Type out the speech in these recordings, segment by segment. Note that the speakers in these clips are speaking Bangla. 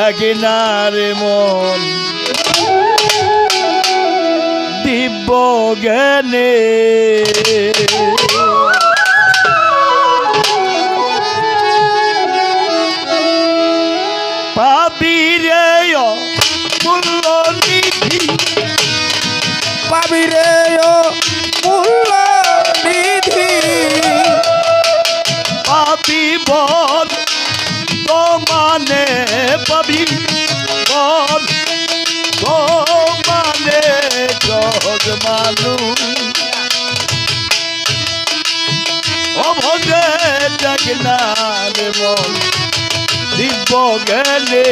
দেখে না রে মন দিব্য জ্ঞানে পাবি রে মূল্য নিধি পাবি রে মূল্য নিধি পাবি বল তো মানে পাবি বল তো মানে জগ মানুষ অভজে দেখে না রে মন দিব্য জ্ঞানে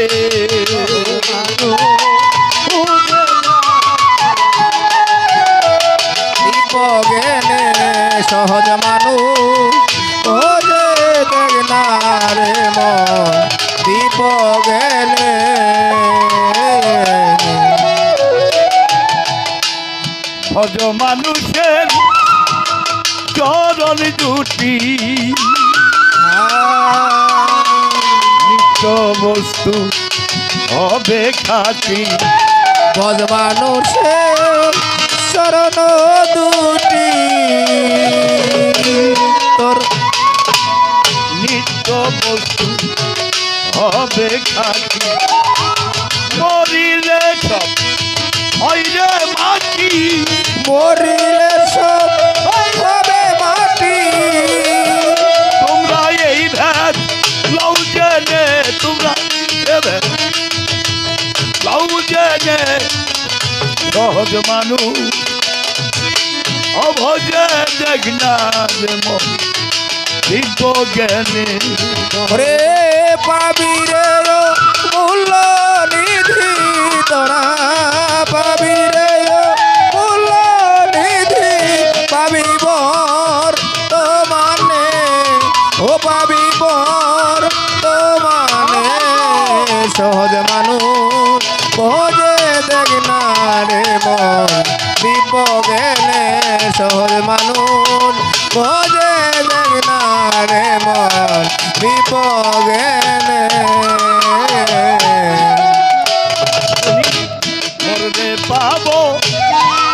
দিব্য জ্ঞানে সহজ মানুষ ও যে দেখ না রে মন দিব্য জ্ঞানে ভজ মানুষের চরণ দুটি নিত্য বস্তু হবে খাটি ভজ মানুষের শরণ দুটি তোর নিত্য বস্তু হবে খাটি মরিলে সব হইরে মাটি মরিলে সব হবে মাটি তোমরা এই ভেদ লও জেনে তোমরা লও জেনে সহজ মানুষ অভজে দেখ না রে মন দিব্য জ্ঞানে রে পাবি রে মূল্য নিধি তোরা পাবি রে মূল্য নিধি পাবি বর তো মানে ও পাবি বর তো মানে সহজ মানুষ ভোজে দেখ না রে মন দিব্য জ্ঞানে সহজ মানুষ ভোজে দেখ না রে মন দিব্য জ্ঞানে মরলে পাবো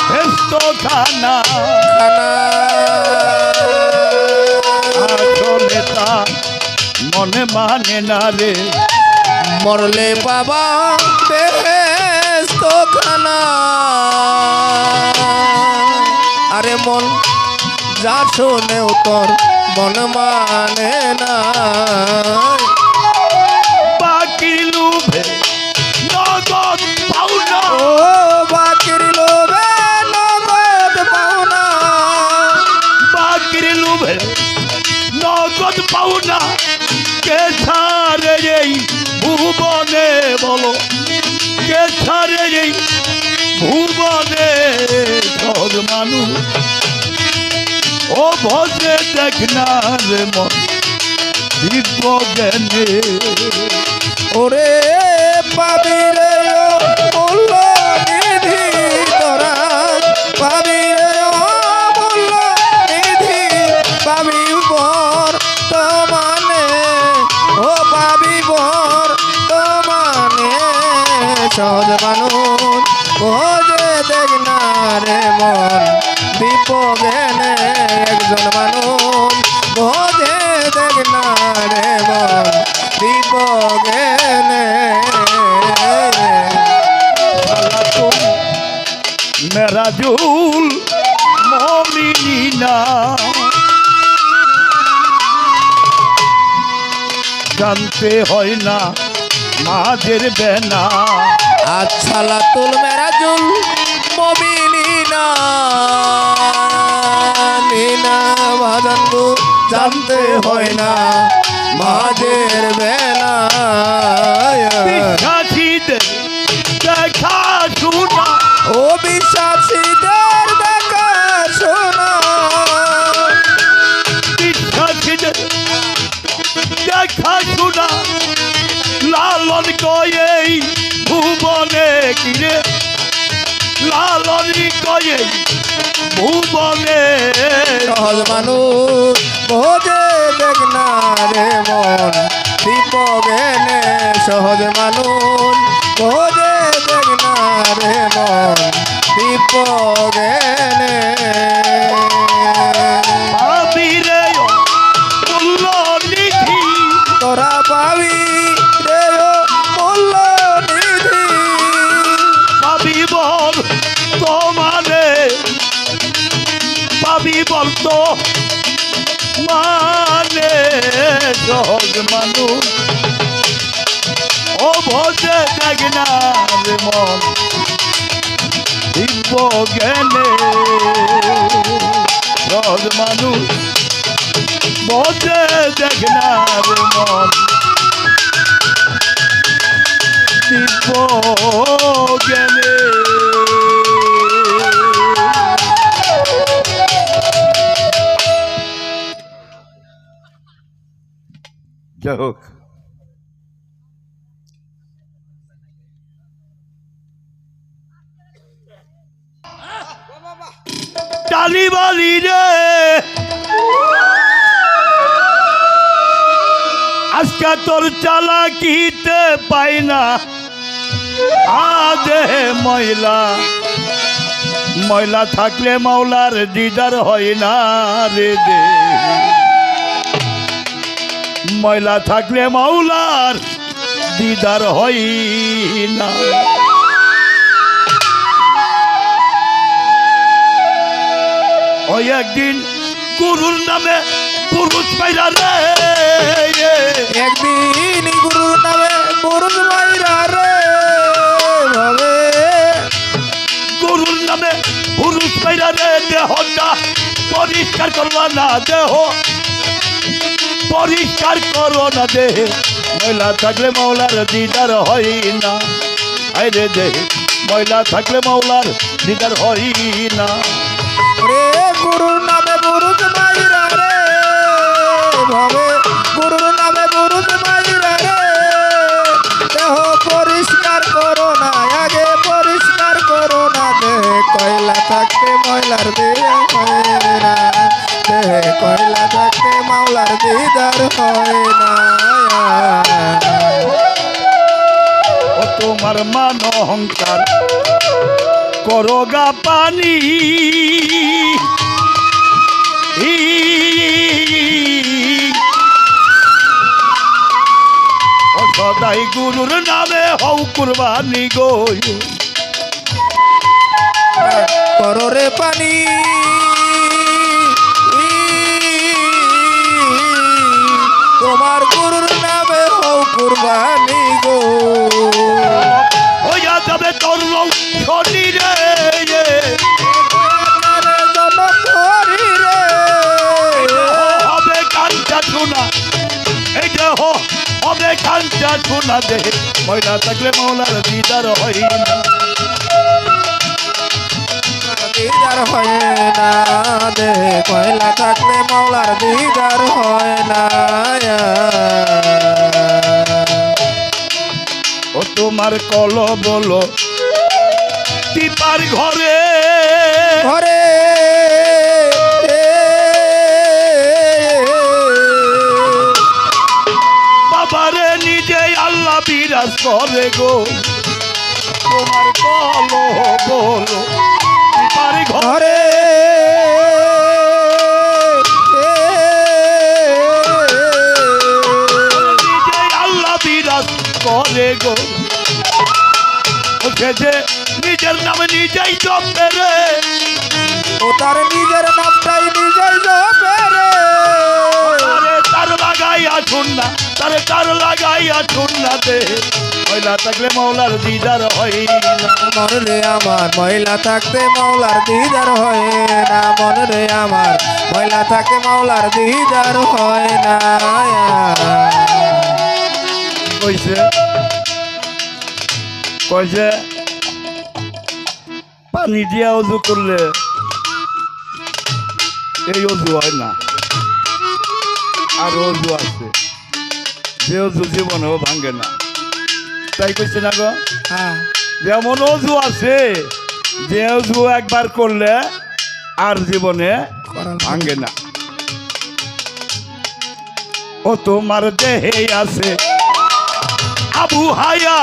ভেস্ত খানা আসলে তা মনে মানে না রে মরলে বাবা বেহেস্ত খানা আরে মন যা শোনেও তোর মন মানে না বাকি লুভে নগদ পাওনা ও বাকির লোভে নগদ পাওনা বাকির লুভে নগদ পাওনা কে ছাড়ে এই ভুবনে বলো কে ছাড়ে এই ভুবনে সহজ মানুষ ও ভজে দেখ না রে মন দিব্য জ্ঞানে ওরে পাবি রে মূল্য নিধি তোরা পাবি রে মূল্য নিধি পাবি বর তো মানে ও পাবি বর তো মানে সহজ মানুষ ভোজে দেখ না রে মন দিব্য জ্ঞানে একজন মানুষ ভোজে দেখ না রে মন দিব্য জ্ঞানে মেরাজুল মমিনা জানতে হয় না মাঝের বেনা আচ্ছা লাতুল মেরাজুল মমিনিনা নিনা ভাজানগু জানতে হয় না মাঝের বেলা বিশ্বাসীদের দেখা শোনা ও বিশ্বাসীদের দেখা শোনা বিশ্বাসীদের দেখা শোনা লালন কয়ে ভুবনে কিরে লালন কয়ে ভুবনে সহজ মানুষ ভোজে দেখ না রে মন দিব্য জ্ঞানে সহজ মানুষ বোঝে দেখ না রে মন দিব্য জ্ঞানে পাবি রে মূল্য নিধি তোরা পাবি রে মূল্য নিধি পাবি বল তোমারে পাবি বল তো মানে সহজ মানুষ ও ভোজে দেখ না রে মন দিব্য জ্ঞানে সহজ মানুষ ভোজে দেখ না রে মন দিব্য জ্ঞানে যাই হোক টালিবালি রে আজকে তোর চালাকিতে পাই না আদে ময়লা ময়লা থাকলে মাওলার দিদার হয় না রে দে ময়লা থাকলে মাওলার দিদার হয় না ওই একদিন গুরুর নামে পুরুষ পাইরা রে একদিন গুরুর নামে পুরুষ মাইরা রে ভাবে গুরুর নামে পুরুষ পাইরা রে দেহটা পরিষ্কার করবা না দেহ পরিষ্কার করো না দেহ ময়লা থাকলে মাওলার দিদার হয় না আরে দেহ ময়লা থাকলে মাওলার দিদার হয় না রে গুরুর নামে পুরুষ মাইরা রে ভাবে গুরুর নামে পুরুষ মাইরা রে দেহ পরিষ্কার করো না আগে পরিষ্কার করো না দেহ কয়লা থাকতে ময়লার দেয়া হয় না দেহ কয়লা থাকতে মাওলার দিদার হয় না ও তোমার মান অহংকার করোগা পানি ও সদাই গুরুর নামে হও কুরবানি গো করো রে পানি তোমার গুরুর নামে হও কুরবানি গো হইয়া যাবে তোর শরীরে হবে কাঞ্চা শোনা এই যে হবে কাঞ্চা শোনা দে ময়লা থাকলে মাওলার দিদার হয় না দিদার হয় না দে কয়লা থাকলে মাওলার দিদার হয় না ও তোমার কল বলো পিপার ঘরে ঘরে বাবারে নিজেই আল্লাহ বিরাজ করে গো তোমার কল বলো পিপার ঘরে ঘরে নিজেই আল্লাহ বিরাজ করে গো ওকে যে নিজের নামে নিজেই জপে রে ও তার নিজের নামটাই নিজেই জপে রে আরে তার লাগাই আসুন না তার লাগাই আসুন না দে ময়লা থাকলে মাওলার দিদার হয় না মন রে আমার ময়লা থাকতে মাওলার দিদার হয় না মন রে আমার ময়লা থাকে মাওলার দিদার হয় না কইছে কইছে পানি দিয়া অজু করলে এই অজু হয় না আর অজু আছে যে অজু জীবনেও ভাঙ্গে না তাই কইছে না গো হ্যাঁ যেমন অজু আছে যে অজু একবার করলে আর জীবনে ভাঙ্গে না ও তোমার দেহে আছে আবু হায়া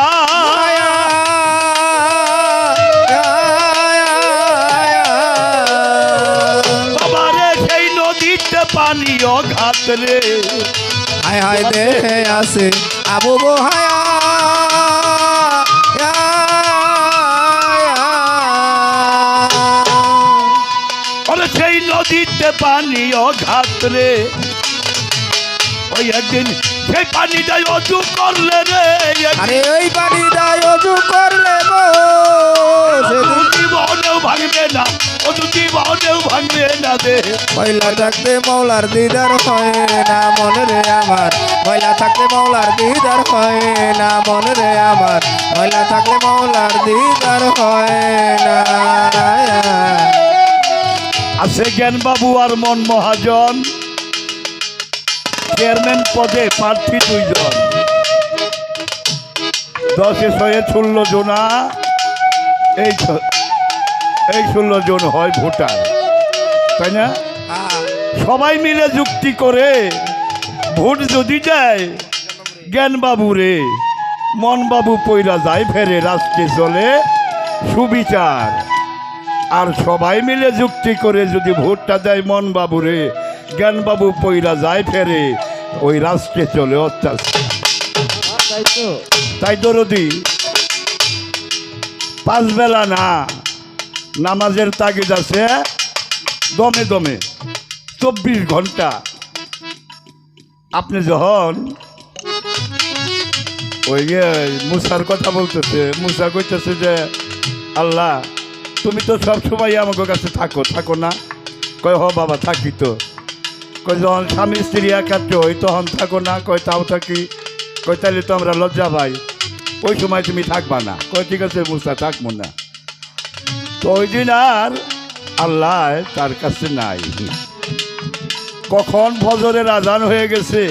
বাবারে সেই নদীতে পানি অঘাত রে হায় হায় দেহে আছে আবু বহায়া ওরে সেই নদীতে পানি অঘাত রে ওই একদিন সেই পানিটাই অজু করলে রে আরে ওই পানি দায় অজু করলে গো সেদিন জীবনেও ভাঙবে না অজু জীবনেও ভাঙবে না দে ময়লা থাকতে মৌলার দিদার হয় না মনে রে আমার ময়লা থাকতে মৌলার দিদার হয় না মনে রে আমার ময়লা থাকলে মৌলার দিদার হয় না আছে জ্ঞান বাবু আর মন মহাজন চেয়ারম্যান পদে প্রার্থী 2 জন 10-এ 16 জনা এই 16 জন হয় ভোটার তাই না সবাই মিলে যুক্তি করে ভোট যদি দেয় জ্ঞান বাবু রে মন বাবু পইরা যায় ফেরে রাষ্ট্রে চলে সুবিচার আর সবাই মিলে যুক্তি করে যদি ভোটটা দেয় মন বাবু রে জ্ঞান বাবু পইরা যায় ফেরে ওই রাষ্ট্রে চলে অত্যাচার তাই দরদি 5 বেলা না নামাজের তাগিদ আছে দমে দমে 24 ঘন্টা আপনি যখন ওই মুসার কথা বলতেছে মুসা কইতেছে যে আল্লাহ তুমি তো সব সময় আমাকে কাছে থাকো না কয় হ বাবা থাকি তো কয় যখন স্বামী স্ত্রী একাত্র হই তখন থাকো না কয় তাও থাকি কয় তাহলে তো আমরা লজ্জা পাই ওই সময় তুমি থাকবা না কয় ঠিক আছে মুসা থাকবো না তো ওই দিন আর আল্লাহ তার কাছে নাই কখন ফজরের আজান হয়ে গেছে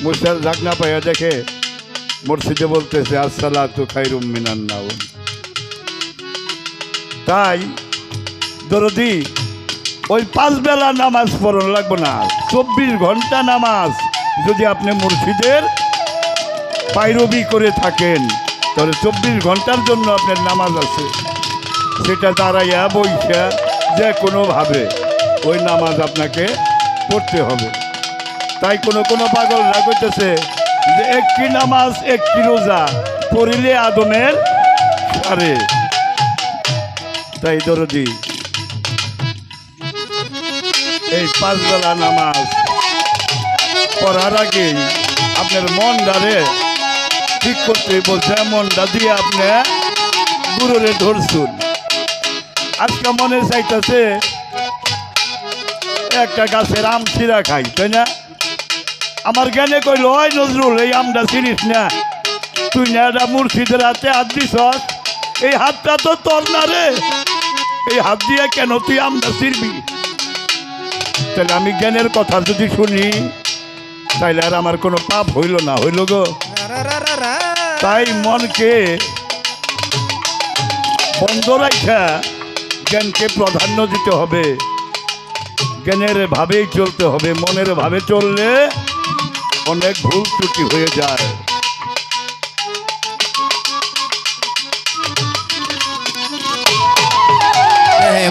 মুসার ঝাঁকনা পাইয়া দেখে মসজিদে বলতেছে আসসালাতু খায়রুম মিনান নাওম তাই দরদি ওই 5 বেলা নামাজ পড়ন লাগবে না 24 ঘন্টা নামাজ যদি আপনি মুর্শিদের পায়রবি করে থাকেন তাহলে 24 ঘন্টার জন্য আপনার নামাজ আছে সেটা দাঁড়াইয়া বইসা যে কোনোভাবে ওই নামাজ আপনাকে পড়তে হবে তাই কোনো পাগল না করতেছে যে একটি নামাজ একটি রোজা পড়িলে আদমের সারে তাই দরদি এই 5 বেলা নামাজ পড়ার আগে আপনার মনটারে ঠিক করতে বলছে মনটা দিয়ে আপনি গুরুরে ধরছুন আজকে মনে চাইতেছে একটা গাছের আম চিরা খাই তাই না আমার জ্ঞানে কইল ওই নজরুল এই আমটা চিনিস না তুই না এটা মুর্শিদের হাতে হাত দিস এই হাতটা তো তোর না রে এই হাত দিয়ে কেন তুই আমটা চিরবি তাহলে আমি জ্ঞানের কথা যদি শুনি তাইলে আর আমার কোনো পাপ হইল না হইল গো তাই মনকে বন্ধ রাখা জ্ঞানকে প্রাধান্য দিতে হবে জ্ঞানের ভাবেই চলতে হবে মনের ভাবে চললে অনেক ভুল ত্রুটি হয়ে যায়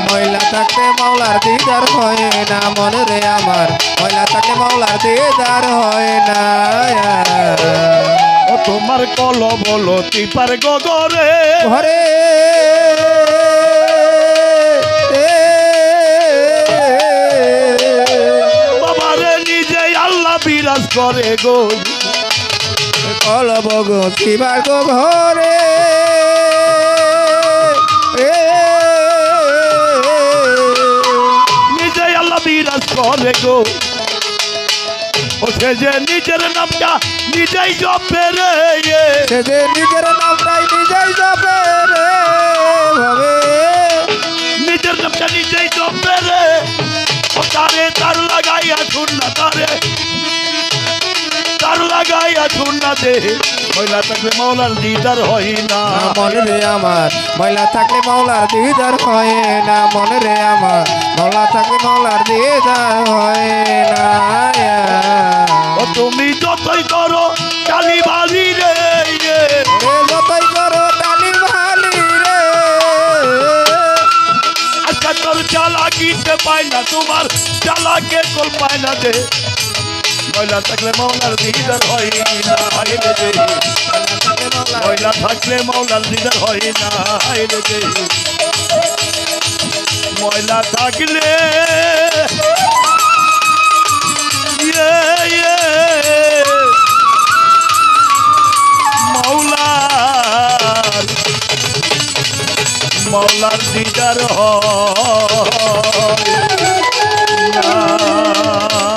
ময়লা থাকতে মাওলার দিদার হয় না মনে রে আমার ময়লা থাকতে মাওলার দিদার হয় না ও তোমার কল বলো টিপার গগরে ঘরে বাবারে নিজেই আল্লাহ বিরাজ করে গো কল বগো শিবার গো ঘরে নিজেই আল্লাহ বিরাজ করে গো ও সে যে নিজের নামটা নিজেই জপে রে সে যে নিজের নামটাই নিজেই জপে রে ভাবে নিজের নামটা নিজেই জপে রে ও তারে তার লাগাইয়া শুন না তারে তার লাগাইয়া শুন না দে ময়লা থাকলে মাওলার দিদার হয় না মনে রে আমার ময়লা থাকলে মাওলার দিদার হয় না মনে রে আমার ময়লা থাকলে মাওলার দিদার হয় না ও তুমি যতই করো কালি বাজি রে চোখে পায় না তোমার জ্বালাকে কল পায় না যে ময়লা থাকলে মৌলার দিদার হয় না হাইলে যে ময়লা থাকলে মৌলার দিদার হয় না হাইলে যে ময়লা থাকলে মৌলার দিদার হয় না